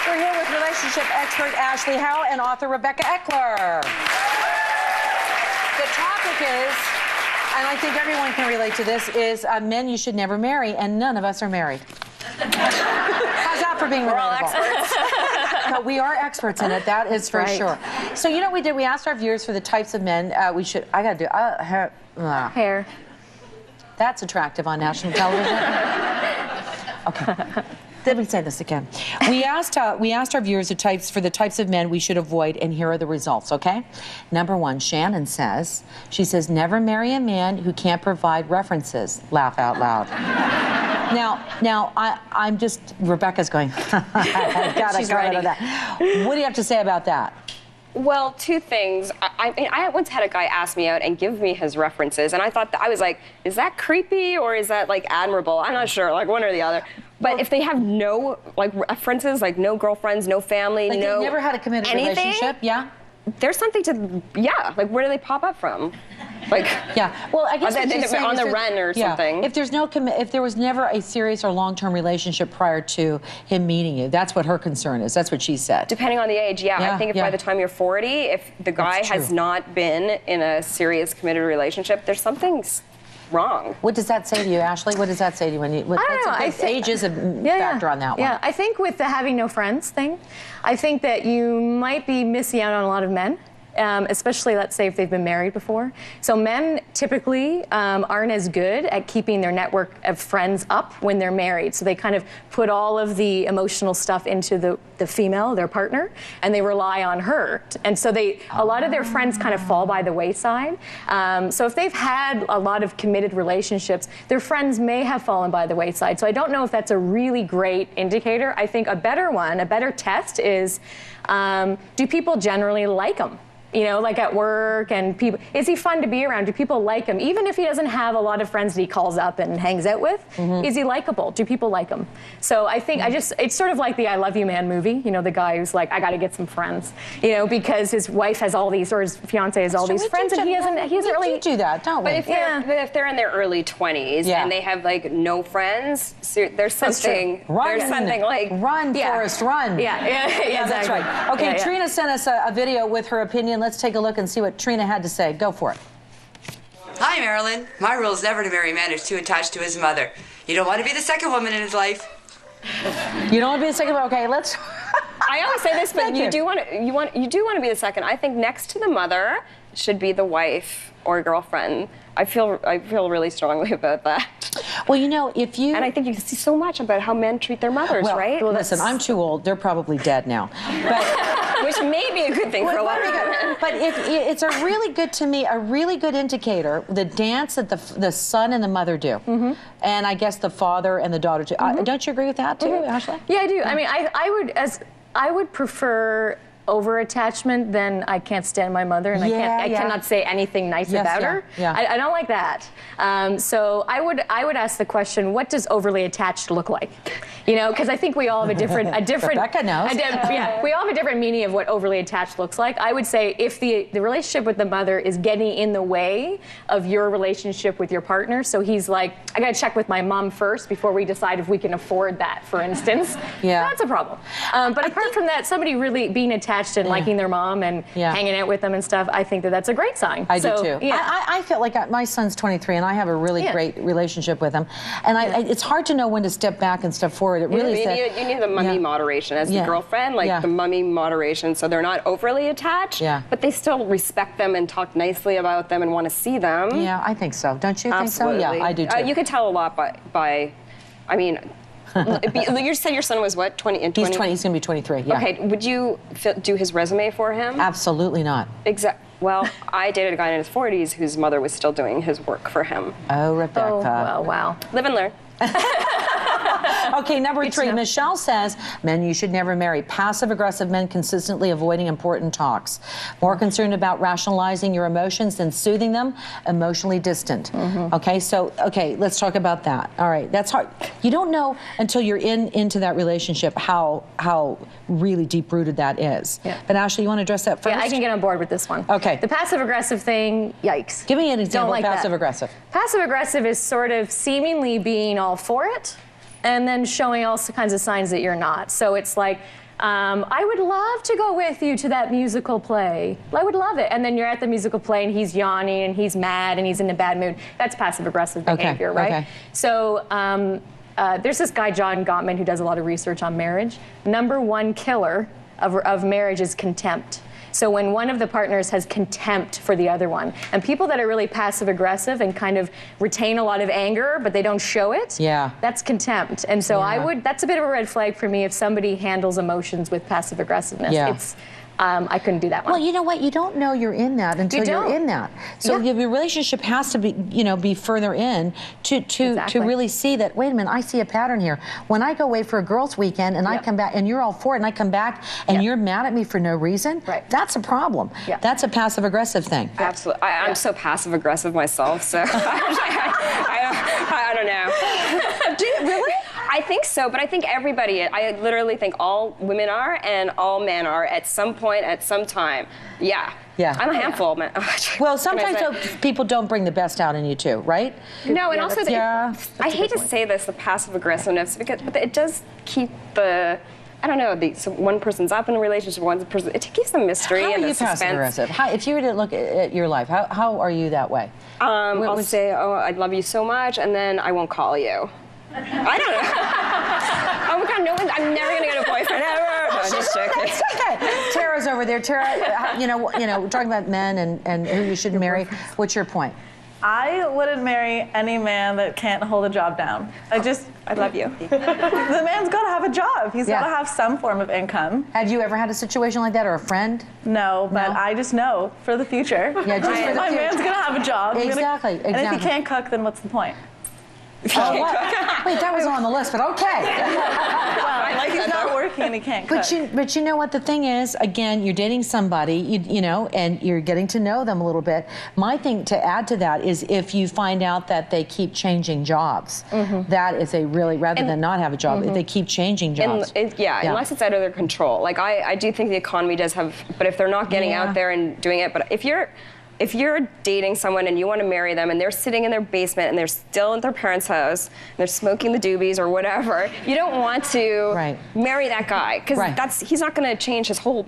We're here with relationship expert Ashley Howe and author Rebecca Eckler. The topic is, and I think everyone can relate to this, is men you should never marry, and none of us are married. How's that for being relatable? We're all experts. No, we are experts in it, that is for sure. So you know what we did? We asked our viewers for the types of men we should, I gotta do, hair. Hair. That's attractive on national television. Okay. Let me say this again. We asked our viewers the types of men we should avoid, and here are the results, okay? Number one, Shannon says, she says, never marry a man who can't provide references. Laugh out loud. Now, I'm just, Rebecca's going, I gotta She's get rid ready. of that. What do you have to say about that? Well, two things. I once had a guy ask me out and give me his references, and I thought I was like, is that creepy or is that like admirable? I'm not sure, like one or the other. But if they have no like references, like no girlfriends, no family, Like no they've never had a committed anything, relationship, yeah? There's something to, like where do they pop up from? Like, yeah. Well, I guess what she's saying on is the run or something. If there's no if there was never a serious or long-term relationship prior to him meeting you, that's what her concern is. That's what she said. Depending on the age, I think if by the time you're 40, if the guy has not been in a serious committed relationship, there's something wrong. What does that say to you, Ashley? What does that say to you when you? I don't know. I think age is a factor on that one. Yeah, I think with the having no friends thing, I think that you might be missing out on a lot of men. Especially, let's say, if they've been married before. So men typically aren't as good at keeping their network of friends up when they're married. So they kind of put all of the emotional stuff into the female, their partner, and they rely on her. And so a lot of their friends kind of fall by the wayside. So if they've had a lot of committed relationships, their friends may have fallen by the wayside. So I don't know if that's a really great indicator. I think a better test is, do people generally like them? You know, like at work and people, is he fun to be around? Do people like him? Even if he doesn't have a lot of friends that he calls up and hangs out with, is he likable? Do people like him? So I think it's sort of like the I Love You Man movie, you know, the guy who's like, I gotta get some friends, you know, because his wife has all these, or his fiance has all these friends and he hasn't really. We do that, don't we? But if they're in their early 20s and they have like no friends, so there's something, like. Run, Forrest, run. Yeah, that's right. Okay, Trina sent us a video with her opinion. Let's take a look and see what Trina had to say. Go for it. Hi, Marilyn. My rule is never to marry a man who's too attached to his mother. You don't want to be the second woman in his life. You don't want to be the second one? Okay, let's... I always say this, but you do want to be the second. I think next to the mother should be the wife or girlfriend. I feel really strongly about that. Well, you know, if you... And I think you can see so much about how men treat their mothers, right? Well, listen, I'm too old. They're probably dead now. But... Which may be a good thing for a lot of women. But it's a really good, to me, a really good indicator, the dance that the son and the mother do. And I guess the father and the daughter too. Don't you agree with that too, Ashley? Yeah, I do. I mean, I would prefer over-attachment than I can't stand my mother and I cannot say anything nice about her. I don't like that. So I would ask the question, what does overly attached look like? You know, because I think we all have a different Rebecca knows. We all have a different meaning of what overly attached looks like. I would say if the relationship with the mother is getting in the way of your relationship with your partner, so he's like, I got to check with my mom first before we decide if we can afford that, for instance. That's a problem. But apart from that, somebody really being attached and liking their mom and hanging out with them and stuff, I think that that's a great sign. I do too. Yeah. I feel like my son's 23 and I have a really great relationship with him. And it's hard to know when to step back and step forward. It really you need the mummy moderation as the girlfriend, like the mummy moderation, so they're not overly attached, but they still respect them and talk nicely about them and want to see them. Yeah, I think so. Don't you think so? Absolutely. Yeah, I do too. You could tell a lot by I mean, you said your son was what, 20? He's 20. He's going to be 23. Yeah. Okay. Would you do his resume for him? Absolutely not. Well, I dated a guy in his 40s whose mother was still doing his work for him. Oh, Rebecca. Oh, well, wow. Live and learn. Okay, number 3. Michelle says, men you should never marry. Passive-aggressive men consistently avoiding important talks. More concerned about rationalizing your emotions than soothing them. Emotionally distant. Okay, so, let's talk about that. All right, that's hard. You don't know until you're into that relationship how really deep-rooted that is. But Ashley, you want to address that first? Yeah, I can get on board with this one. Okay. The passive-aggressive thing, yikes. Give me an example of passive-aggressive. Passive-aggressive is sort of seemingly being all for it, and then showing all kinds of signs that you're not. So it's like, I would love to go with you to that musical play. I would love it. And then you're at the musical play and he's yawning and he's mad and he's in a bad mood. That's passive aggressive behavior, right? Okay. So there's this guy, John Gottman, who does a lot of research on marriage. #1 killer of marriage is contempt. So when one of the partners has contempt for the other one, and people that are really passive aggressive and kind of retain a lot of anger, but they don't show it, that's contempt. And so that's a bit of a red flag for me if somebody handles emotions with passive aggressiveness. It's, I couldn't do that one. Well, you know what? You don't know you're in that until you're in that. So your relationship has to be, be further in to really see that, wait a minute, I see a pattern here. When I go away for a girls' weekend and I come back and you're all for it and I come back and you're mad at me for no reason, that's a problem. That's a passive aggressive thing. Absolutely. I'm so passive aggressive myself, so I don't know. Do you really? I think so, but I think everybody, I literally think all women are and all men are at some point, at some time. Yeah. I'm a handful, man. Well, sometimes people don't bring the best out in you too, right? No, and also, I hate to say this, the passive aggressiveness, but it does keep the, I don't know, so one person's up in a relationship, one person, it keeps the mystery and the suspense. How are you passive aggressive? If you were to look at your life, how are you that way? I'll say, oh, I love you so much, and then I won't call you. I don't know. Oh my God, I'm never gonna get a boyfriend ever. No, just joking. It's okay. Tara's over there. Tara, we're talking about men and who you should marry. What's your point? I wouldn't marry any man that can't hold a job down. I love you. The man's got to have a job. He's got to have some form of income. Have you ever had a situation like that, or a friend? No, but I just know for the future. Yeah, just for the my future. man's gonna have a job. Exactly. And if he can't cook, then what's the point? Oh, wait, that wasn't on the list, but okay. Well, he's not working and he can't cook. But you know what the thing is? Again, you're dating somebody, and you're getting to know them a little bit. My thing to add to that is if you find out that they keep changing jobs, that is rather than not have a job, if they keep changing jobs. Unless it's out of their control. Like I do think the economy does have, but if they're not getting out there and doing it, but if you're dating someone and you want to marry them and they're sitting in their basement and they're still at their parents' house and they're smoking the doobies or whatever, you don't want to marry that guy because he's not going to change his whole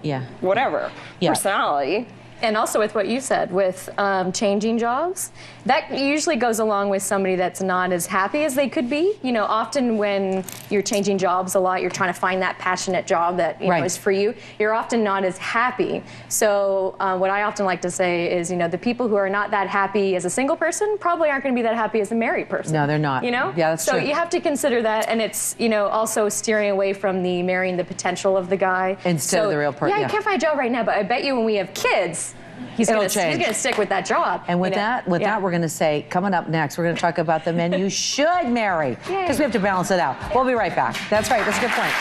personality. And also with what you said, with changing jobs, that usually goes along with somebody that's not as happy as they could be. Often when you're changing jobs a lot, you're trying to find that passionate job that is for you. You're often not as happy. So what I often like to say is, the people who are not that happy as a single person probably aren't going to be that happy as a married person. No, they're not. Yeah, that's true. So you have to consider that, and it's also steering away from marrying the potential of the guy instead of the real person. Yeah, I can't find a job right now, but I bet you when we have kids, he's going to stick with that job. And with that, we're going to say, coming up next, we're going to talk about the men you should marry, because we have to balance it out. We'll be right back. That's right. That's a good point.